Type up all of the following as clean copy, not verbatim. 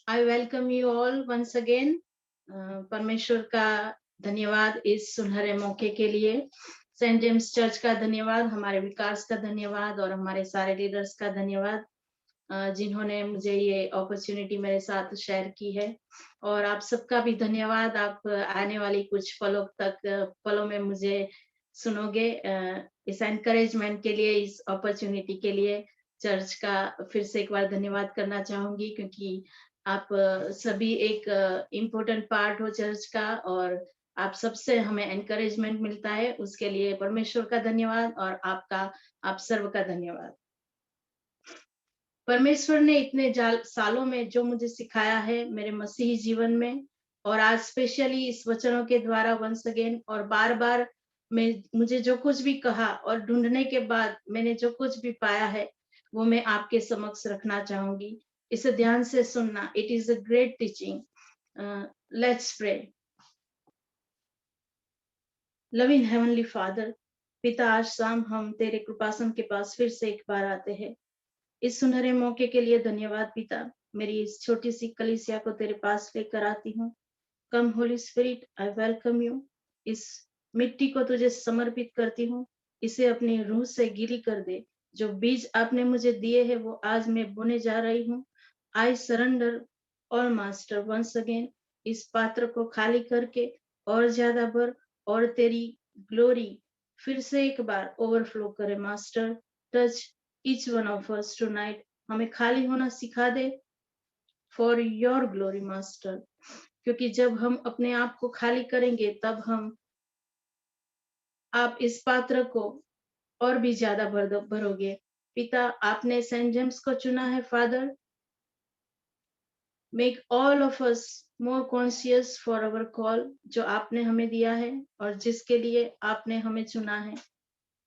I welcome you all once again. परमेश्वर का धन्यवाद इस सुनहरे मौके के लिए। सेंट जेम्स चर्च का धन्यवाद, हमारे विकास का धन्यवाद और हमारे सारे लीडर्स का धन्यवाद जिन्होंने मुझे ये अपॉर्चुनिटी मेरे साथ शेयर की है। और आप सबका भी धन्यवाद, आप आने वाली कुछ पलों में मुझे सुनोगे। इस एनकरेजमेंट के लिए, इस अपॉर्चुनिटी के लिए चर्च का फिर से एक बार धन्यवाद करना चाहूंगी, क्योंकि आप सभी एक इम्पोर्टेंट पार्ट हो चर्च का और आप सबसे हमें एनकरेजमेंट मिलता है। उसके लिए परमेश्वर का धन्यवाद और आप सर्व का धन्यवाद। परमेश्वर ने इतने सालों में जो मुझे सिखाया है मेरे मसीही जीवन में, और आज स्पेशली इस वचनों के द्वारा वंस अगेन और बार बार मुझे जो कुछ भी कहा और ढूंढने के बाद मैंने जो कुछ भी पाया है वो मैं आपके समक्ष रखना चाहूंगी। इसे ध्यान से सुनना। It is a great teaching. Let's pray. Loving heavenly father, पिता, आज शाम हम तेरे कृपासन के पास फिर से एक बार आते हैं। इस सुनहरे मौके के लिए धन्यवाद पिता। मेरी इस छोटी सी कलीसिया को तेरे पास लेकर आती हूँ। Come holy spirit, I welcome you. इस मिट्टी को तुझे समर्पित करती हूँ। इसे अपनी रूह से गीली कर दे। जो बीज आपने मुझे दिए हैं वो आज मैं बोने जा रही हूँ। I surrender all master once again. इस पात्र को खाली करके और ज्यादा भर और तेरी ग्लोरी फिर से एक बार ओवरफ्लो करे master. Touch each one of us tonight. हमें खाली होना सिखा दे for your glory master, क्योंकि जब हम अपने आप को खाली करेंगे तब आप इस पात्र को और भी ज्यादा भरोगे। पिता, आपने सेंट जेम्स को चुना है father. Make all of us more conscious for our call, जो आपने हमें दिया है और जिसके लिए आपने हमें चुना है।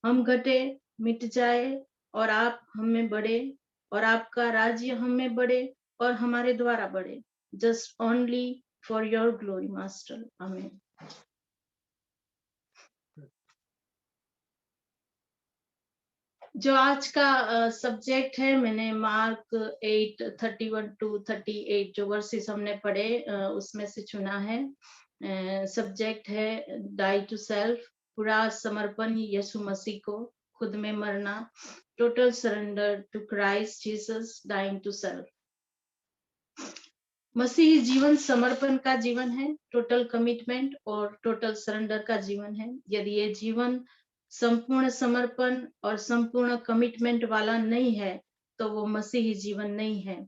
हम घटे मिट जाए और आप हमें बढ़े, और आपका राज्य हमें बढ़े और हमारे द्वारा बढ़े। Just only for your glory master, आमीन। जो आज का सब्जेक्ट है, मैंने मार्क 8:31 to 38 जो वर्सेस हमने पढ़े उसमें से चुना है। सब्जेक्ट है डाई टू सेल्फ, पूरा समर्पण यीशु मसीह को, खुद में मरना, total surrender to Christ Jesus, dying to self. मसीही जीवन समर्पण का जीवन है, टोटल कमिटमेंट और टोटल सरेंडर का जीवन है। यदि ये जीवन संपूर्ण समर्पण और संपूर्ण कमिटमेंट वाला नहीं है तो वो मसीही जीवन नहीं है।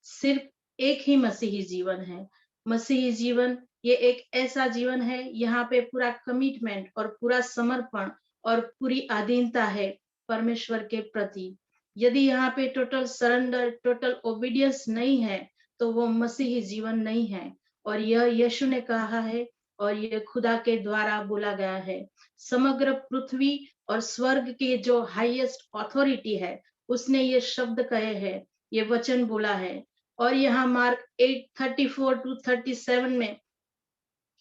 सिर्फ एक ही मसीही जीवन है। मसीही जीवन ये एक ऐसा जीवन है, यहाँ पे पूरा कमिटमेंट और पूरा समर्पण और पूरी अधीनता है परमेश्वर के प्रति। यदि यहाँ पे टोटल सरेंडर, टोटल ओबीडियंस नहीं है तो वो मसीही जीवन नहीं है। और यह यीशु ने कहा है और ये खुदा के द्वारा बोला गया है। समग्र पृथ्वी और स्वर्ग के जो हाईएस्ट अथॉरिटी है उसने ये शब्द कहे हैं, ये वचन बोला है। और यहाँ मार्क 8:34 to 37 में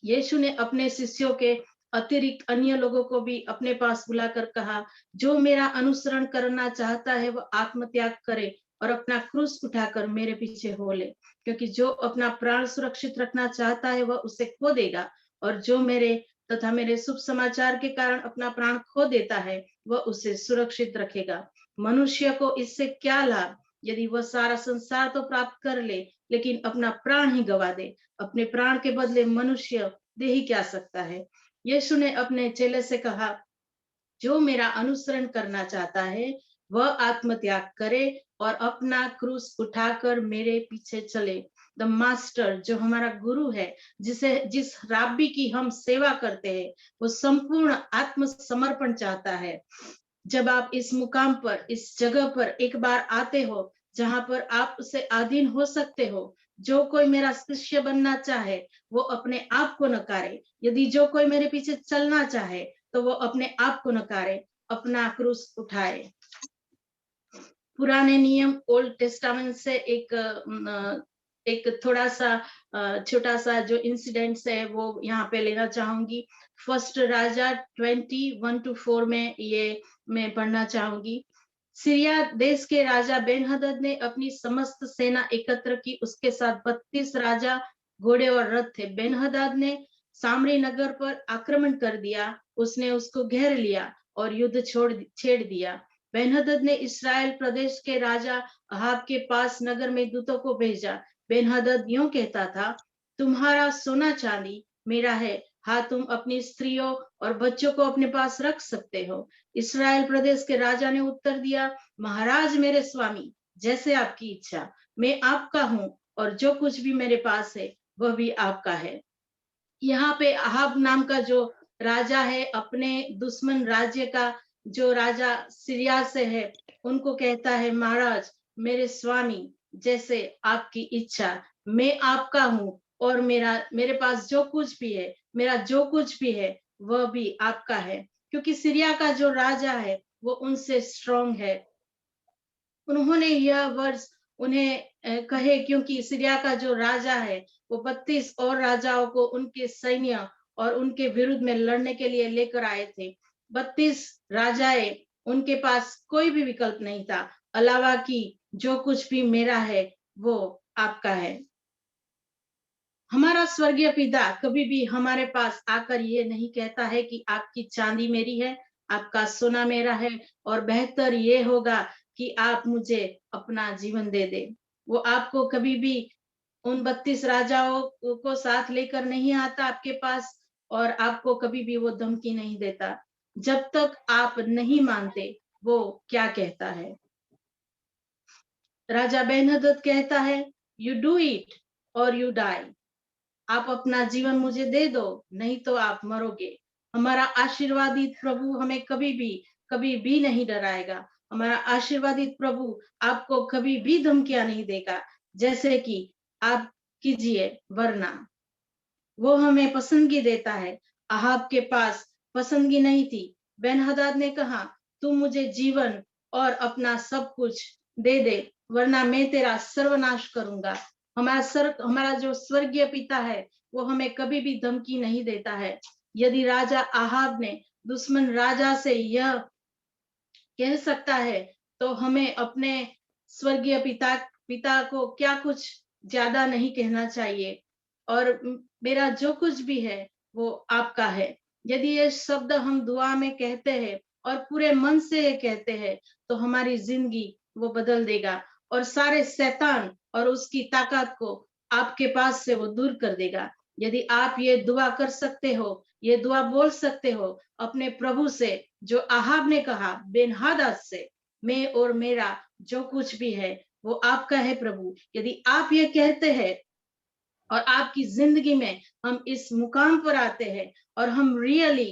यीशु ने अपने शिष्यों के अतिरिक्त अन्य लोगों को भी अपने पास बुलाकर कहा, जो मेरा अनुसरण करना चाहता है वो आत्मत्याग करे और अपना क्रूस उठाकर मेरे पीछे हो ले। क्योंकि जो अपना प्राण सुरक्षित रखना चाहता है वह उसे खो देगा, और जो मेरे तथा मेरे शुभ समाचार के कारण अपना प्राण खो देता है वह उसे सुरक्षित रखेगा। मनुष्य को इससे क्या लाभ यदि वह सारा संसार तो प्राप्त कर ले लेकिन अपना प्राण ही गवा दे। अपने प्राण के बदले मनुष्य दे ही क्या सकता है। यीशु ने अपने चेले से कहा, जो मेरा अनुसरण करना चाहता है वह आत्मत्याग करे और अपना क्रूस उठाकर मेरे पीछे चले। द मास्टर, जो हमारा गुरु है, जिस राब्बी की हम सेवा करते हैं, वो संपूर्ण आत्मसमर्पण चाहता है। जब आप इस मुकाम पर, इस जगह पर एक बार आते हो जहां पर आप उसे अधीन हो सकते हो, जो कोई मेरा शिष्य बनना चाहे वो अपने आप को नकारे। यदि जो कोई मेरे पीछे चलना चाहे तो वो अपने आप को नकारे, अपना क्रूस उठाए। पुराने नियम ओल्ड टेस्टामेंट से एक थोड़ा सा छोटा सा जो इंसिडेंट्स है वो यहाँ पे लेना चाहूंगी। फर्स्ट राजा 20:1 to 4 में ये मैं पढ़ना चाहूंगी। सीरिया देश के राजा बेनहदद ने अपनी समस्त सेना एकत्र की। उसके साथ 32 राजा, घोड़े और रथ थे। बेनहदद ने सामरी नगर पर आक्रमण कर दिया। उसने उसको घेर लिया और युद्ध छेड़ दिया। बेनहदद ने इस्राएल प्रदेश के राजा अहाब के पास नगर में दूतों को भेजा। बेनहदद यूं कहता था, तुम्हारा सोना चांदी मेरा है। हाँ, तुम अपनी स्त्रियों और बच्चों को अपने पास रख सकते हो। इस्राएल प्रदेश के राजा ने उत्तर दिया, महाराज मेरे स्वामी, जैसे आपकी इच्छा। मैं आपका हूँ और जो कुछ भी मेरे पास है वह भी आपका है। यहाँ पे अहाब नाम का जो राजा है, अपने दुश्मन राज्य का जो राजा सीरिया से है, उनको कहता है, महाराज मेरे स्वामी, जैसे आपकी इच्छा। मैं आपका हूँ और मेरे पास जो कुछ भी है, मेरा जो कुछ भी है वह भी आपका है। क्योंकि सीरिया का जो राजा है वो उनसे स्ट्रांग है। उन्होंने यह वर्ष उन्हें कहे, क्योंकि सीरिया का जो राजा है वो 32 और राजाओं को उनके सैन्य और उनके विरुद्ध में लड़ने के लिए लेकर आए थे। 32 राजाएं, उनके पास कोई भी विकल्प नहीं था अलावा कि जो कुछ भी मेरा है वो आपका है। हमारा स्वर्गीय पिता कभी भी हमारे पास आकर ये नहीं कहता है कि आपकी चांदी मेरी है, आपका सोना मेरा है और बेहतर ये होगा कि आप मुझे अपना जीवन दे दे। वो आपको कभी भी उन 32 राजाओं को साथ लेकर नहीं आता आपके पास, और आपको कभी भी वो धमकी नहीं देता जब तक आप नहीं मानते वो क्या कहता है। राजा बेन्हदद कहता है, यू डू इट और यू डाई। आप अपना जीवन मुझे दे दो, नहीं तो आप मरोगे। हमारा आशीर्वादित प्रभु हमें कभी भी नहीं डराएगा। हमारा आशीर्वादित प्रभु आपको कभी भी धमकियां नहीं देगा जैसे कि आप कीजिए, वरना वो हमें पसंदगी देता है। अहाब के पास पसंदगी नहीं थी। बेनहदद ने कहा, तू मुझे जीवन और अपना सब कुछ दे दे, वरना मैं तेरा सर्वनाश करूंगा। हमारा जो स्वर्गीय पिता है वो हमें कभी भी धमकी नहीं देता है। यदि राजा अहाब ने दुश्मन राजा से यह कह सकता है, तो हमें अपने स्वर्गीय पिता को क्या कुछ ज्यादा नहीं कहना चाहिए। और मेरा जो कुछ भी है वो आपका है। यदि ये शब्द हम दुआ में कहते हैं और पूरे मन से ये कहते हैं, तो हमारी जिंदगी वो बदल देगा और सारे शैतान और उसकी ताकत को आपके पास से वो दूर कर देगा। यदि आप ये दुआ कर सकते हो, ये दुआ बोल सकते हो अपने प्रभु से, जो अहाब ने कहा बेनहदद से, मैं और मेरा जो कुछ भी है वो आपका है प्रभु। यदि आप ये कहते हैं और आपकी जिंदगी में हम इस मुकाम पर आते हैं और हम रियली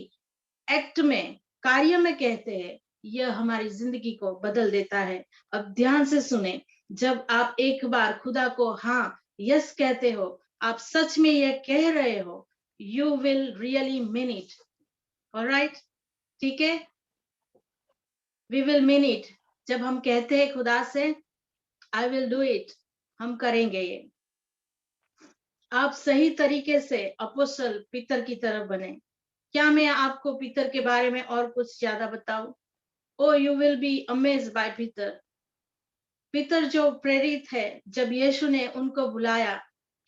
एक्ट में, कार्य में कहते हैं, यह हमारी जिंदगी को बदल देता है। अब ध्यान से सुने, जब आप एक बार खुदा को हाँ, यस कहते हो, आप सच में यह कह रहे हो, you will really mean it. Alright, ठीक है, वी विल मीन इट। जब हम कहते हैं खुदा से आई विल डू इट, हम करेंगे ये। आप सही तरीके से अपोस्तल पीतर की तरफ बने। क्या मैं आपको पीतर के बारे में और कुछ ज्यादा बताऊं? Oh you will be amazed by Peter. Peter जो प्रेरित है, जब यीशु ने उनको बुलाया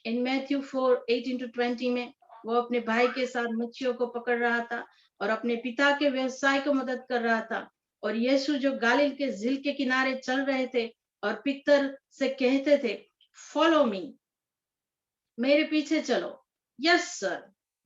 इन मैथ्यू 4:18-20 में, वो अपने भाई के साथ मच्छियों को पकड़ रहा था और अपने पिता के व्यवसाय को मदद कर रहा था। और यीशु जो गालिल के झील के किनारे चल रहे थे और पीतर से कहते थे, फॉलो मी, मेरे पीछे चलो। यस सर,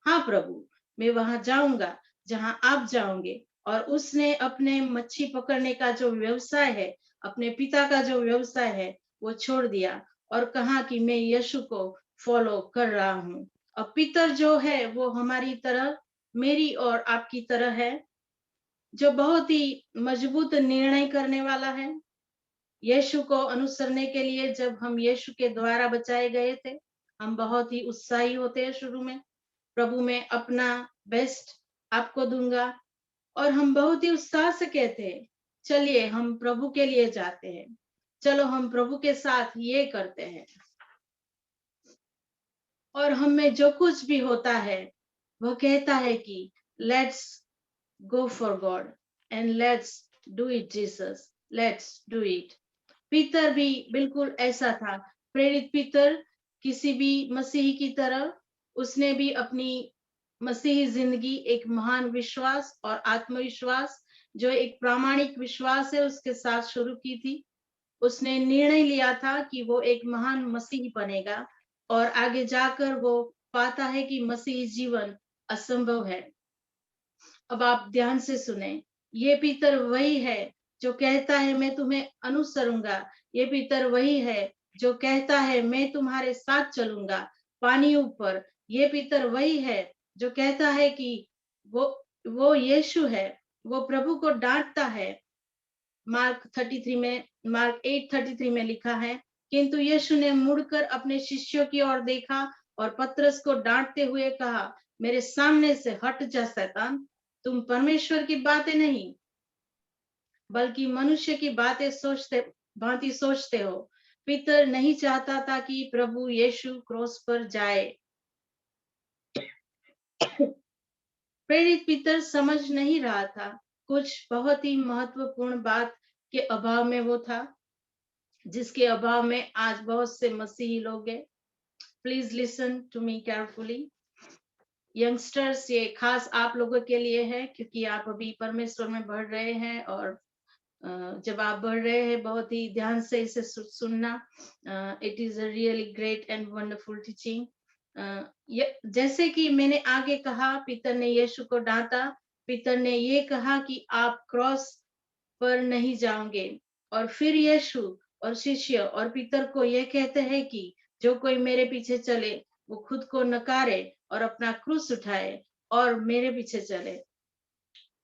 हाँ प्रभु, मैं वहां जाऊंगा जहां आप जाओगे। और उसने अपने मच्छी पकड़ने का जो व्यवसाय है, अपने पिता का जो व्यवसाय है, वो छोड़ दिया और कहा कि मैं यीशु को फॉलो कर रहा हूँ। और पीतर जो है वो हमारी तरह, मेरी और आपकी तरह है, जो बहुत ही मजबूत निर्णय करने वाला है। यीशु को अनुसरने के लिए जब हम यीशु के द्वारा बचाए गए थे, हम बहुत ही उत्साही होते हैं शुरू में, प्रभु में अपना बेस्ट आपको दूंगा, और हम बहुत ही उत्साह से कहते हैं, चलिए हम प्रभु के लिए जाते हैं, चलो हम प्रभु के साथ ये करते हैं। और हम में जो कुछ भी होता है वो कहता है कि let's go for God and let's do it Jesus. Let's do it. Peter भी बिल्कुल ऐसा था। प्रेरित पीतर किसी भी मसीही की तरह उसने भी अपनी मसीही जिंदगी एक महान विश्वास और आत्मविश्वास, जो एक प्रामाणिक विश्वास है, उसके साथ शुरू की थी। उसने निर्णय लिया था कि वो एक महान मसीही बनेगा और आगे जाकर वो पाता है कि मसीही जीवन असंभव है। अब आप ध्यान से सुने। ये पीतर वही है जो कहता है मैं तुम्हें अनुसरूंगा। ये पीतर वही है जो कहता है मैं तुम्हारे साथ चलूंगा पानी ऊपर। ये पीतर वही है जो कहता है कि वो वो यीशु है। वो प्रभु को डांटता है। मार्क 8:33 में लिखा है, किंतु यीशु ने मुड़कर अपने शिष्यों की ओर देखा और पतरस को डांटते हुए कहा, मेरे सामने से हट जा शैतान। तुम परमेश्वर की बातें नहीं बल्कि मनुष्य की बातें भांति सोचते हो। पीतर नहीं चाहता था कि प्रभु यीशु क्रॉस पर जाए। प्रेरित पीतर समझ नहीं रहा था। कुछ बहुत ही महत्वपूर्ण बात के अभाव में वो था, जिसके अभाव में आज बहुत से मसीही लोग हैं। Please listen to me carefully. Youngsters, ये खास आप लोगों के लिए है, क्योंकि आप अभी परमेश्वर में बढ़ रहे हैं और जब आप बढ़ रहे हैं बहुत ही ध्यान से इसे सुनना। It is a really great and wonderful teaching. जैसे कि मैंने आगे कहा, पीतर ने यीशु को डांटा। पीतर ने ये कहा कि आप क्रॉस पर नहीं जाओगे। और फिर यीशु और शिष्य और पीतर को ये कहते हैं कि जो कोई मेरे पीछे चले वो खुद को नकारे और अपना क्रूस उठाए और मेरे पीछे चले।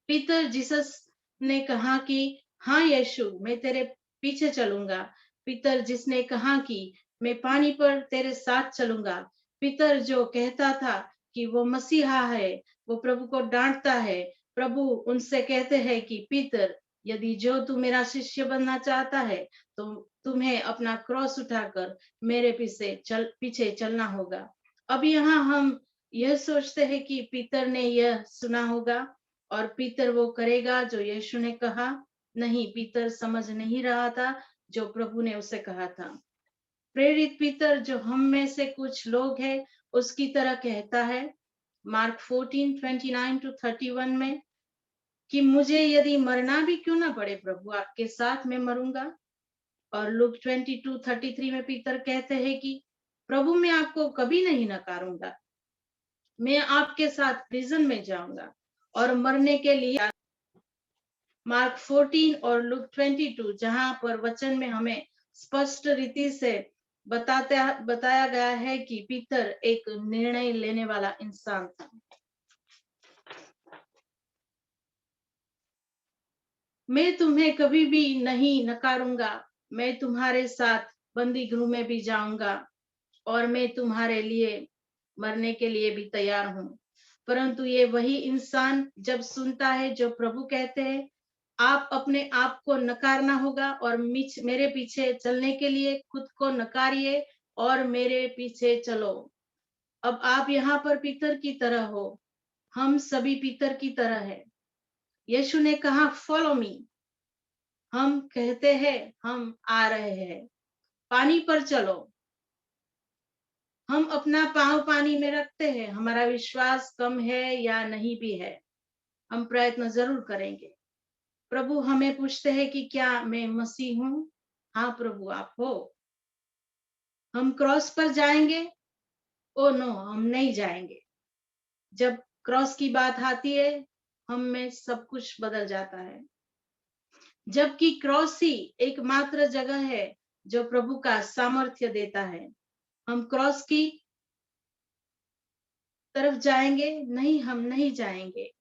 पीतर जीसस ने कहा कि हाँ यीशु, मैं तेरे पीछे चलूंगा। पीतर जिसने कहा कि मैं पानी पर तेरे साथ चलूंगा। पीतर जो कहता था कि वो मसीहा है, वो प्रभु को डांटता है। प्रभु उनसे कहते हैं कि पीतर, यदि जो तू मेरा शिष्य बनना चाहता है तो तुम्हें अपना क्रॉस उठाकर मेरे पीछे चलना होगा। अब यहाँ हम यह सोचते हैं कि पीतर ने यह सुना होगा और पीतर वो करेगा जो यीशु ने कहा। नहीं, पीतर समझ नहीं रहा था जो प्रभु ने उसे कहा था। प्रेरित पीतर जो हम में से कुछ लोग हैं उसकी तरह कहता है मार्क 14:29-31 में कि मुझे यदि मरना भी क्यों ना पड़े प्रभु, आपके साथ मैं मरूंगा। और लूक 22:33 में पीतर कहते हैं कि प्रभु मैं आपको कभी नहीं नकारूंगा। मैं आपके साथ प्रिजन में जाऊंगा और मरने के लिए। मार्क 14 और लूक 22 जहां पर वचन में हमें स्पष्ट रीति से बताया गया है कि पीतर एक निर्णय लेने वाला इंसान था। मैं तुम्हें कभी भी नहीं नकारूंगा। मैं तुम्हारे साथ बंदी गृह में भी जाऊंगा और मैं तुम्हारे लिए मरने के लिए भी तैयार हूं। परंतु ये वही इंसान जब सुनता है जो प्रभु कहते हैं, आप अपने आप को नकारना होगा और मेरे पीछे चलने के लिए खुद को नकारिए और मेरे पीछे चलो। अब आप यहाँ पर पीतर की तरह हो। हम सभी पीतर की तरह है। यीशु ने कहा फॉलो मी। हम कहते हैं हम आ रहे हैं, पानी पर चलो। हम अपना पांव पानी में रखते हैं। हमारा विश्वास कम है या नहीं भी है, हम प्रयत्न जरूर करेंगे। प्रभु हमें पूछते हैं कि क्या मैं मसीह हूँ? हाँ प्रभु, आप हो। हम क्रॉस पर जाएंगे? ओ नो, हम नहीं जाएंगे। जब क्रॉस की बात आती है हम में सब कुछ बदल जाता है। जबकि क्रॉस ही एकमात्र जगह है जो प्रभु का सामर्थ्य देता है। हम क्रॉस की तरफ जाएंगे? नहीं, हम नहीं जाएंगे।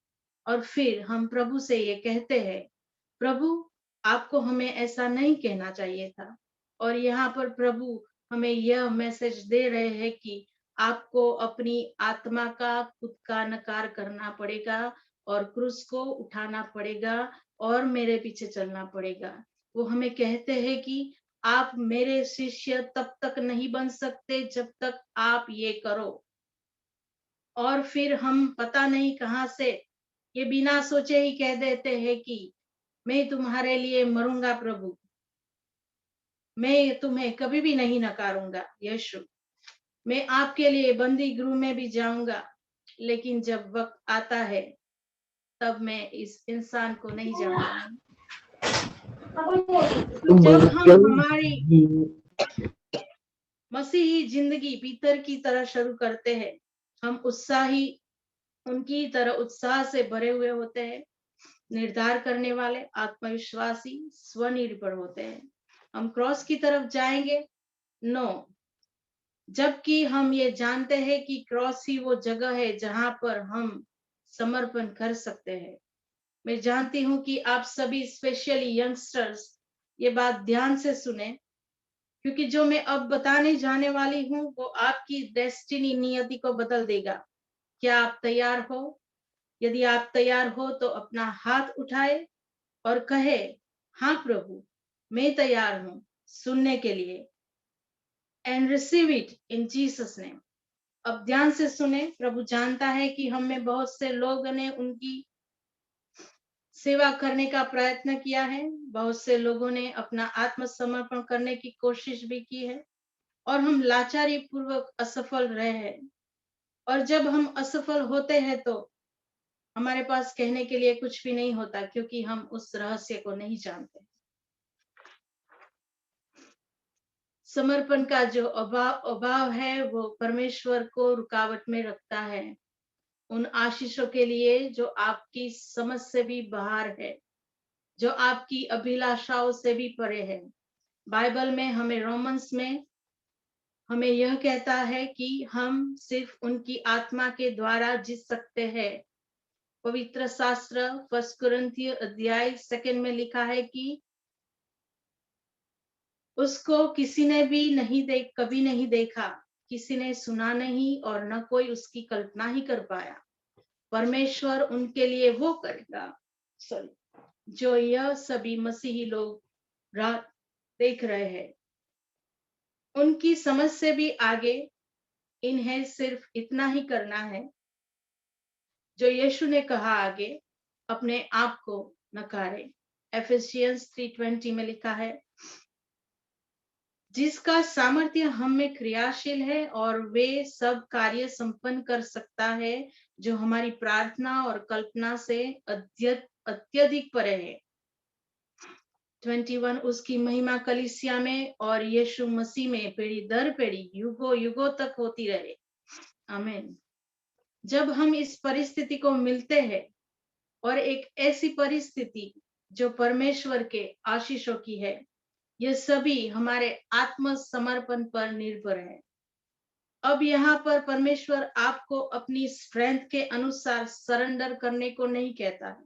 और फिर हम प्रभु से ये कहते हैं, प्रभु आपको हमें ऐसा नहीं कहना चाहिए था। और यहाँ पर प्रभु हमें यह मैसेज दे रहे हैं कि आपको अपनी आत्मा का खुद का नकार करना पड़ेगा और क्रूस को उठाना पड़ेगा और मेरे पीछे चलना पड़ेगा। वो हमें कहते हैं कि आप मेरे शिष्य तब तक नहीं बन सकते जब तक आप ये करो। और फिर हम पता नहीं कहाँ से ये बिना सोचे ही कह देते हैं कि मैं तुम्हारे लिए मरूंगा प्रभु, मैं तुम्हें कभी भी नहीं नकारूंगा यीशु। मैं आपके लिए बंदी गृह में भी जाऊंगा, लेकिन जब वक्त आता है तब मैं इस इंसान को नहीं जानूंगा। तो जब हम हमारी मसीही जिंदगी भीतर की तरह शुरू करते हैं, हम उत्साही उनकी तरह उत्साह से भरे हुए होते हैं, निर्धार करने वाले, आत्मविश्वासी, स्वनिर्भर होते हैं। हम क्रॉस की तरफ जाएंगे? नो, जबकि हम ये जानते हैं कि क्रॉस ही वो जगह है जहां पर हम समर्पण कर सकते हैं। मैं जानती हूँ कि आप सभी, स्पेशली यंगस्टर्स, ये बात ध्यान से सुने, क्योंकि जो मैं अब बताने जाने वाली हूँ वो आपकी डेस्टिनी, नियति को बदल देगा। क्या आप तैयार हो? यदि आप तैयार हो तो अपना हाथ उठाए और कहे, हाँ प्रभु, मैं तैयार हूँ सुनने के लिए। And receive it in Jesus name. अब ध्यान से सुने। प्रभु जानता है कि हम में बहुत से लोग ने उनकी सेवा करने का प्रयत्न किया है, बहुत से लोगों ने अपना आत्मसमर्पण करने की कोशिश भी की है, और हम लाचारी पूर्वक असफल रहे हैं। और जब हम असफल होते हैं तो हमारे पास कहने के लिए कुछ भी नहीं होता, क्योंकि हम उस रहस्य को नहीं जानते। समर्पण का जो अभाव है वो परमेश्वर को रुकावट में रखता है, उन आशीषों के लिए जो आपकी समझ से भी बाहर है, जो आपकी अभिलाषाओं से भी परे है। बाइबल में हमें, रोमन्स में हमें यह कहता है कि हम सिर्फ उनकी आत्मा के द्वारा जीत सकते हैं। पवित्र शास्त्र 1 कुरिन्थिय अध्याय 2 में लिखा है कि उसको किसी ने भी कभी नहीं देखा, किसी ने सुना नहीं, और न कोई उसकी कल्पना ही कर पाया। परमेश्वर उनके लिए वो करेगा, जो यह सभी मसीही लोग रात देख रहे हैं। उनकी समझ से भी आगे। इन्हें सिर्फ इतना ही करना है जो यीशु ने कहा, आगे अपने आप को नकारे। एफेसियंस 3:20 में लिखा है, जिसका सामर्थ्य हम में क्रियाशील है और वे सब कार्य संपन्न कर सकता है जो हमारी प्रार्थना और कल्पना से अत्यधिक परे है। 21 उसकी महिमा कलीसिया में और यीशु मसीह में पीढ़ी दर पीढ़ी, युगों युगों तक होती रहे। आमीन। जब हम इस परिस्थिति को मिलते हैं, और एक ऐसी परिस्थिति जो परमेश्वर के आशीषों की है, ये सभी हमारे आत्मसमर्पण पर निर्भर है। अब यहाँ पर परमेश्वर आपको अपनी स्ट्रेंथ के अनुसार सरेंडर करने को नहीं कहता है।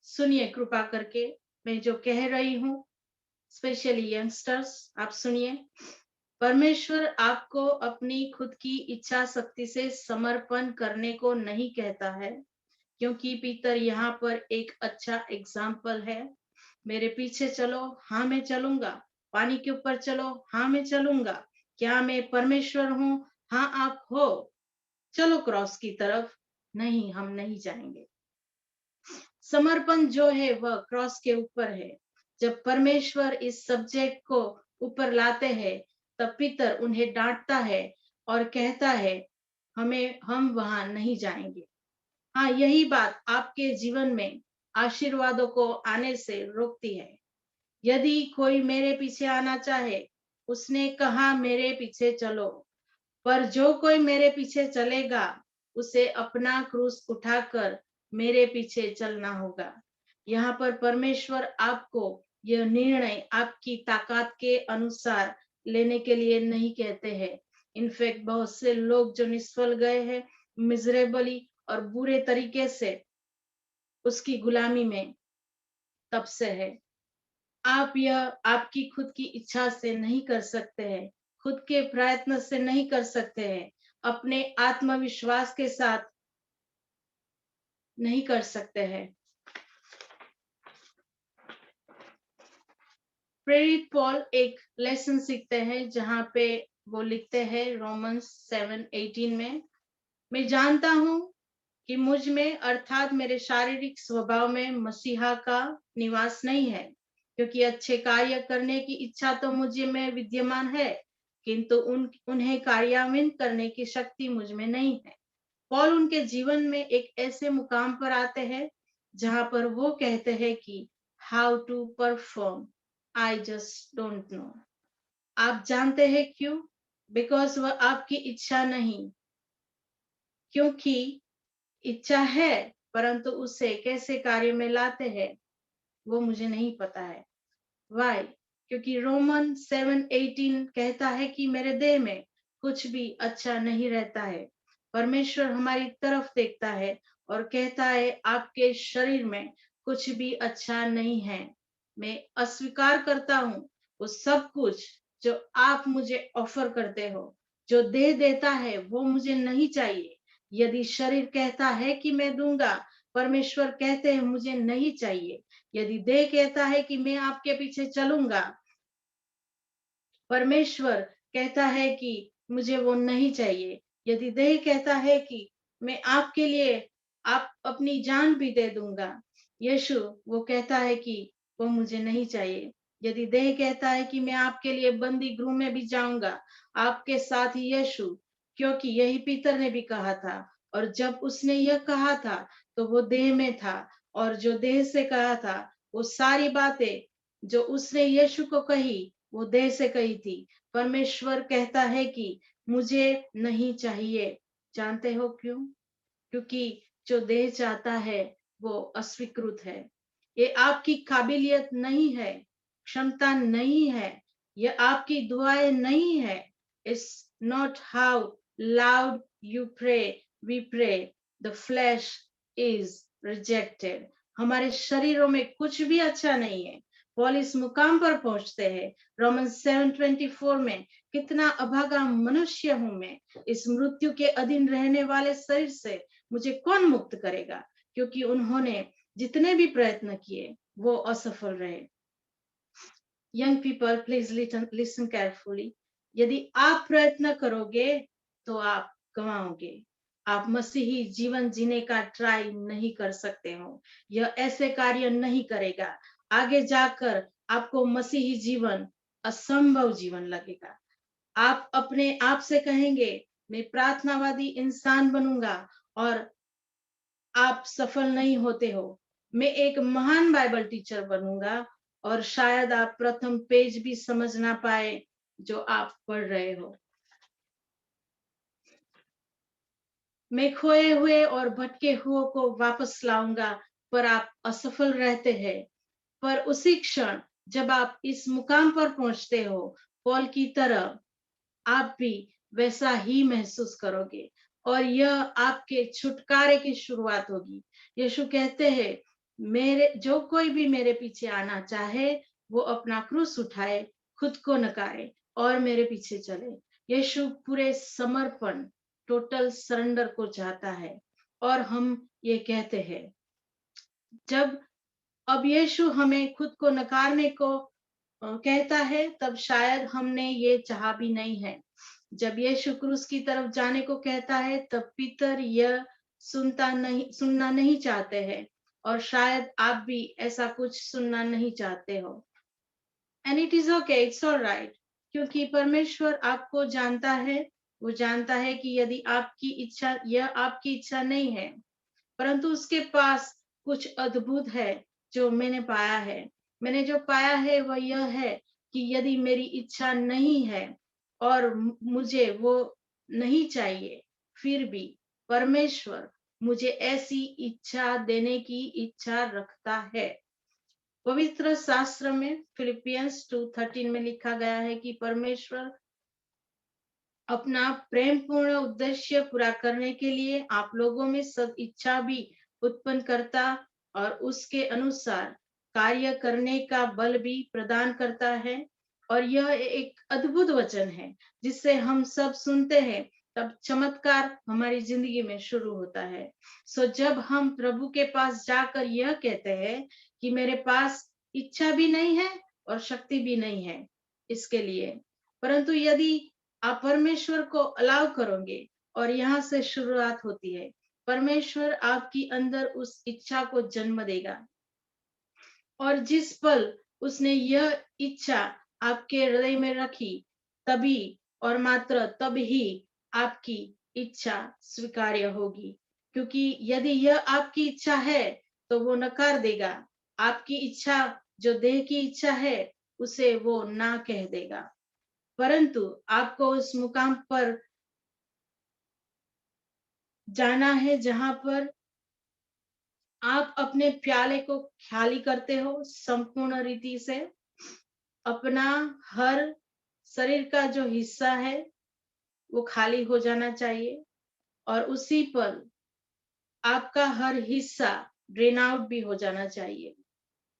सुनिए कृपा करके, मैं जो कह रही हूँ, स्पेशली यंगस्टर्स, आप सुनिए। परमेश्वर आपको अपनी खुद की इच्छा शक्ति से समर्पण करने को नहीं कहता है, क्योंकि पीतर यहाँ पर एक अच्छा एग्जाम्पल है। मेरे पीछे चलो, हाँ मैं चलूंगा। पानी के ऊपर चलो, हाँ मैं चलूंगा। क्या मैं परमेश्वर हूँ? हाँ आप हो। चलो क्रॉस की तरफ। नहीं, हम नहीं जाएंगे। समर्पण जो है वह क्रॉस के ऊपर है। जब परमेश्वर इस सब्जेक्ट को ऊपर लाते हैं, तब पितर उन्हें डांटता है और कहता है, हम वहां नहीं जाएंगे। हाँ, यही बात आपके जीवन में आशीर्वादों को आने से रोकती है। यदि कोई मेरे पीछे आना चाहे, उसने कहा मेरे पीछे चलो, पर जो कोई मेरे पीछे चलेगा उसे अपना क्रूस उठाकर मेरे पीछे चलना होगा। यहाँ पर परमेश्वर आपको यह निर्णय आपकी ताकत के अनुसार लेने के लिए नहीं कहते हैं। इनफैक्ट बहुत से लोग जो निष्फल गए हैं, मिजरेबली और बुरे तरीके से उसकी गुलामी में, तब से है। आप यह आपकी खुद की इच्छा से नहीं कर सकते हैं, खुद के प्रयत्न से नहीं कर सकते हैं, अपने आत्मविश्वास के साथ नहीं कर सकते हैं। प्रेरित पॉल एक लेसन सीखते हैं जहां पे वो लिखते हैं रोमन्स 7:18 में, मैं जानता हूं कि मुझ में अर्थात मेरे शारीरिक स्वभाव में मसीहा का निवास नहीं है, क्योंकि अच्छे कार्य करने की इच्छा तो मुझ में विद्यमान है, किंतु उन्हें कार्यान्वित करने की शक्ति मुझ में नहीं है। पॉल उनके जीवन में एक ऐसे मुकाम पर आते हैं जहां पर वो कहते हैं कि how to perform, I just don't know. आप जानते हैं क्यों? बिकॉज वह आपकी इच्छा नहीं, क्योंकि इच्छा है, परंतु उसे कैसे कार्य में लाते हैं वो मुझे नहीं पता है। वाई? क्योंकि रोमन 7:18 कहता है कि मेरे देह में कुछ भी अच्छा नहीं रहता है। परमेश्वर हमारी तरफ देखता है और कहता है आपके शरीर में कुछ भी अच्छा नहीं है। मैं अस्वीकार करता हूँ वो सब कुछ जो आप मुझे ऑफर करते हो। जो देह देता है वो मुझे नहीं चाहिए। यदि शरीर कहता है कि मैं दूंगा, परमेश्वर कहते हैं मुझे नहीं चाहिए। यदि देह कहता है कि मैं आपके पीछे चलूंगा, परमेश्वर कहता है कि मुझे वो नहीं चाहिए। यदि देह कहता है कि मैं आपके लिए आप अपनी जान भी दे दूंगा, यीशु वो कहता है कि वो मुझे नहीं चाहिए। यदि देह कहता है कि मैं आपके लिए बंदी गृह में भी जाऊंगा, आपके साथ ही यीशु, क्योंकि यही पीतर ने भी कहा था, और जब उसने यह कहा था तो वो देह में था, और जो देह से कहा था वो सारी बातें जो उसने यीशु को कही वो देह से कही थी। परमेश्वर कहता है कि मुझे नहीं चाहिए। जानते हो क्यों? क्योंकि जो देह चाहता है वो अस्वीकृत है। ये आपकी काबिलियत नहीं है, क्षमता नहीं है, ये आपकी दुआएं नहीं है। It's not how loud you pray we pray, the flesh is rejected. हमारे शरीरों में कुछ भी अच्छा नहीं है। पॉल इस मुकाम पर पहुंचते हैं रोमन 7:24 में, कितना अभागा मनुष्य हूं मैं, इस मृत्यु के अधीन रहने वाले शरीर से मुझे कौन मुक्त करेगा? क्योंकि उन्होंने जितने भी प्रयत्न किए वो असफल रहे। Young people please listen carefully. यदि आप प्रयत्न करोगे तो आप गवाओगे। आप मसीही जीवन जीने का ट्राई नहीं कर सकते हो। यह ऐसे कार्य नहीं करेगा। आगे जाकर आपको मसीही जीवन असंभव जीवन लगेगा। आप अपने आप से कहेंगे मैं प्रार्थनावादी इंसान बनूंगा, और आप सफल नहीं होते हो। मैं एक महान बाइबल टीचर बनूंगा, और शायद आप प्रथम पेज भी समझ ना पाए जो आप पढ़ रहे हो। मैं खोए हुए और भटके हुए को वापस लाऊंगा, पर आप असफल रहते हैं। पर उसी क्षण जब आप इस मुकाम पर पहुंचते हो, पॉल की तरह आप भी वैसा ही महसूस करोगे, और यह आपके छुटकारे की शुरुआत होगी। यीशु कहते हैं मेरे जो कोई भी मेरे पीछे आना चाहे वो अपना क्रूस उठाए, खुद को नकारे और मेरे पीछे चले। यीशु पूरे समर्पण, टोटल सरेंडर को चाहता है, और हम ये कहते हैं जब अब यीशु हमें खुद को नकारने को कहता है, तब शायद हमने ये चाहा भी नहीं है। जब यीशु क्रूस की तरफ जाने को कहता है, तब पीतर यह सुनना नहीं चाहते हैं, और शायद आप भी ऐसा कुछ सुनना नहीं चाहते हो। And it is okay, it's all right, क्योंकि परमेश्वर आपको जानता है। वो जानता है कि यदि यह आपकी इच्छा नहीं है, परंतु उसके पास कुछ अद्भुत है जो मैंने पाया है। मैंने जो पाया है वह यह है कि यदि मेरी इच्छा नहीं है और मुझे वो नहीं चाहिए, फिर भी परमेश्वर मुझे ऐसी इच्छा देने की इच्छा रखता है। पवित्र शास्त्र में फिलिपियंस 2:13 में लिखा गया है कि परमेश्वर अपना प्रेमपूर्ण उद्देश्य पूरा करने के लिए आप लोगों में सब इच्छा भी उत्पन्न करता और उसके अनुसार कार्य करने का बल भी प्रदान करता है। और यह एक अद्भुत वचन है जिससे हम सब सुनते हैं, तब चमत्कार हमारी जिंदगी में शुरू होता है। सो जब हम प्रभु के पास जाकर यह कहते हैं कि मेरे पास इच्छा भी नहीं है और शक्ति भी नहीं है इसके लिए, परंतु यदि आप परमेश्वर को अलाउ करोगे, और यहाँ से शुरुआत होती है। परमेश्वर आपकी अंदर उस इच्छा को जन्म देगा। और जिस पल उसने यह इच्छा आपके हृदय में रखी, तभी और मात्र तब ही आपकी इच्छा स्वीकार्य होगी। क्योंकि यदि यह आपकी इच्छा है, तो वो नकार देगा। आपकी इच्छा, जो देह की इच्छा है, उसे वो ना कह देगा। परंतु आपको उस मुकाम पर जाना है जहां पर आप अपने प्याले को खाली करते हो संपूर्ण रीति से। अपना हर शरीर का जो हिस्सा है वो खाली हो जाना चाहिए, और उसी पर आपका हर हिस्सा ड्रेन आउट भी हो जाना चाहिए।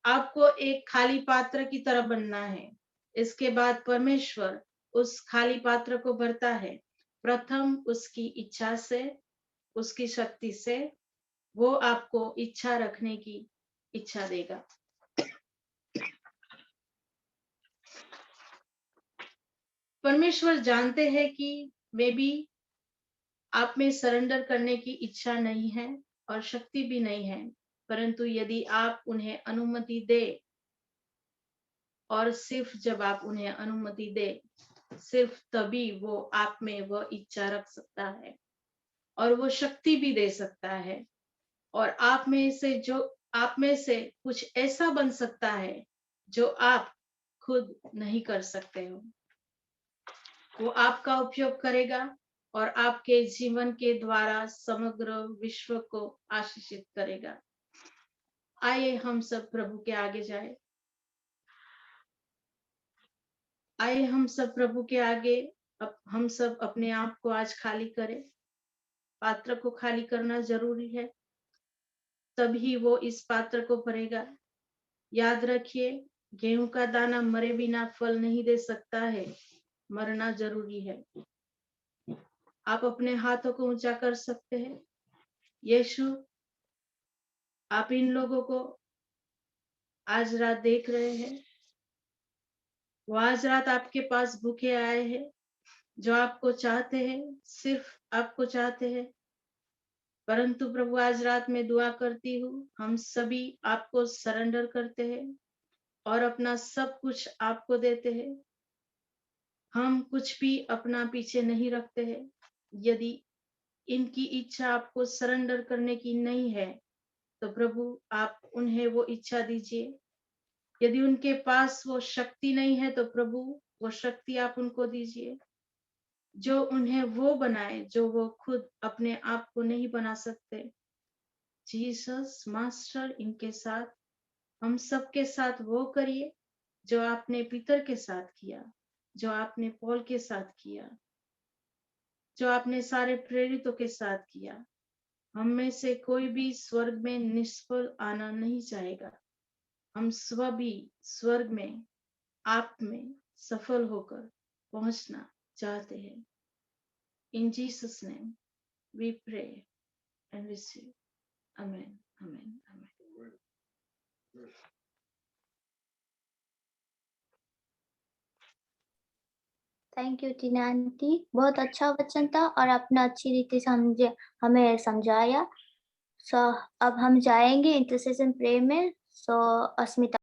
आपको एक खाली पात्र की तरह बनना है। इसके बाद परमेश्वर उस खाली पात्र को भरता है, प्रथम उसकी इच्छा से, उसकी शक्ति से। वो आपको इच्छा रखने की इच्छा देगा। परमेश्वर जानते हैं कि मे बी आप में सरेंडर करने की इच्छा नहीं है और शक्ति भी नहीं है, परंतु यदि आप उन्हें अनुमति दे, और सिर्फ जब आप उन्हें अनुमति दे, सिर्फ तभी वो आप में वह इच्छा रख सकता है, और वो शक्ति भी दे सकता है। और आप में से कुछ ऐसा बन सकता है जो आप खुद नहीं कर सकते हो। वो आपका उपयोग करेगा और आपके जीवन के द्वारा समग्र विश्व को आशीषित करेगा। आइए हम सब प्रभु के आगे जाए। आइए हम सब प्रभु के आगे हम सब अपने आप को आज खाली करें। पात्र को खाली करना जरूरी है, तभी वो इस पात्र को भरेगा। याद रखिए, गेहूं का दाना मरे बिना फल नहीं दे सकता है, मरना जरूरी है। आप अपने हाथों को ऊंचा कर सकते हैं। यीशु, आप इन लोगों को आज रात देख रहे हैं। वो आज रात आपके पास भूखे आए हैं, जो आपको चाहते हैं, सिर्फ आपको चाहते हैं। परंतु प्रभु, आज रात में दुआ करती हूँ, हम सभी आपको सरेंडर करते हैं और अपना सब कुछ आपको देते हैं। हम कुछ भी अपना पीछे नहीं रखते हैं। यदि इनकी इच्छा आपको सरेंडर करने की नहीं है, तो प्रभु आप उन्हें वो इच्छा दीजिए। यदि उनके पास वो शक्ति नहीं है, तो प्रभु वो शक्ति आप उनको दीजिए, जो उन्हें वो बनाए जो वो खुद अपने आप को नहीं बना सकते। जीसस मास्टर, इनके साथ, हम सबके साथ वो करिए जो आपने पीतर के साथ किया, जो आपने पौल के साथ किया, जो आपने सारे प्रेरितों के साथ किया। हम में से कोई भी स्वर्ग में निष्फल आना नहीं चाहेगा। हम सभी स्वर्ग में आप में सफल होकर पहुंचना चाहते हैं। In Jesus' name we pray and receive. Amen. Amen. Amen. Thank you Tina aunty, बहुत अच्छा वचन था और आपने अच्छी रीति से हमें समझाया। सो अब हम जाएंगे इंटरसेशन प्रे में। सो अस्मिता